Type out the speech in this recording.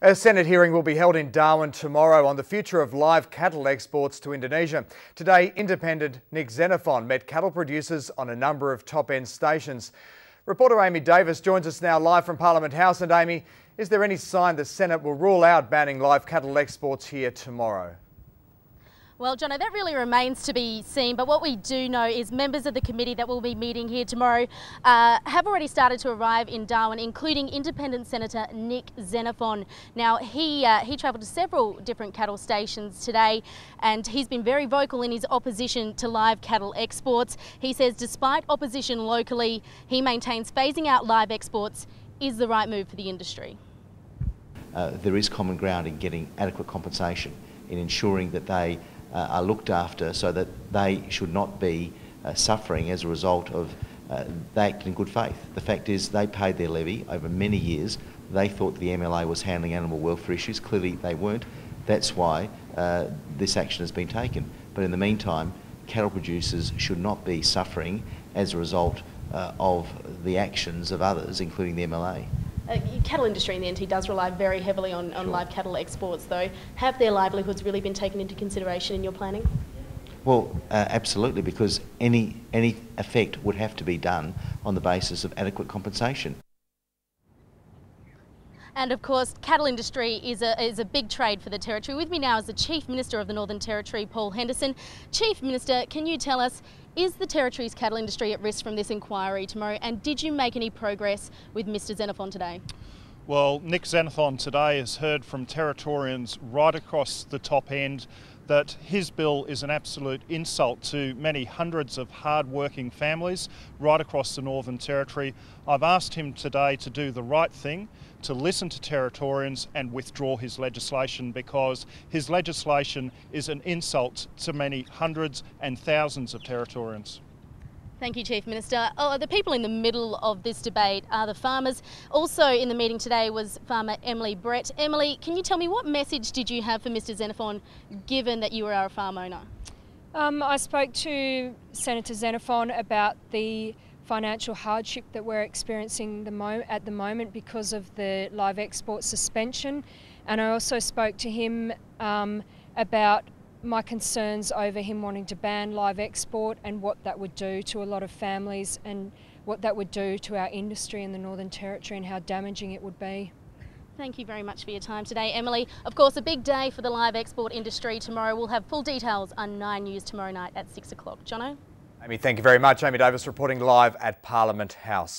A Senate hearing will be held in Darwin tomorrow on the future of live cattle exports to Indonesia. Today, independent Nick Xenophon met cattle producers on a number of top-end stations. Reporter Amy Davis joins us now live from Parliament House. And Amy, is there any sign the Senate will rule out banning live cattle exports here tomorrow? Well, Jono, that really remains to be seen, but what we do know is members of the committee that will be meeting here tomorrow have already started to arrive in Darwin, including Independent Senator Nick Xenophon. Now, he travelled to several different cattle stations today, and he's been very vocal in his opposition to live cattle exports. He says despite opposition locally, he maintains phasing out live exports is the right move for the industry. There is common ground in getting adequate compensation, in ensuring that they are looked after so that they should not be suffering as a result of they acted in good faith. The fact is they paid their levy over many years. They thought the MLA was handling animal welfare issues. Clearly they weren't. That's why this action has been taken. But in the meantime, cattle producers should not be suffering as a result of the actions of others, including the MLA. Cattle industry in the NT does rely very heavily on live cattle exports though. Have their livelihoods really been taken into consideration in your planning? Well, absolutely, because any effect would have to be done on the basis of adequate compensation. And of course, cattle industry is a big trade for the Territory. With me now is the Chief Minister of the Northern Territory, Paul Henderson. Chief Minister, can you tell us, is the Territory's cattle industry at risk from this inquiry tomorrow, and did you make any progress with Mr Xenophon today? Well, Nick Xenophon today has heard from Territorians right across the top end that his bill is an absolute insult to many hundreds of hard-working families right across the Northern Territory. I've asked him today to do the right thing, to listen to Territorians and withdraw his legislation, because his legislation is an insult to many hundreds and thousands of Territorians. Thank you, Chief Minister. The people in the middle of this debate are the farmers. Also in the meeting today was farmer Emily Brett. Emily, can you tell me what message did you have for Mr Xenophon, given that you are a farm owner? I spoke to Senator Xenophon about the financial hardship that we're experiencing at the moment because of the live export suspension, and I also spoke to him about my concerns over him wanting to ban live export and what that would do to a lot of families and what that would do to our industry in the Northern Territory and how damaging it would be. Thank you very much for your time today, Emily. Of course, a big day for the live export industry tomorrow. We'll have full details on 9 News tomorrow night at 6 o'clock. Jono? Amy, thank you very much. Amy Davis reporting live at Parliament House.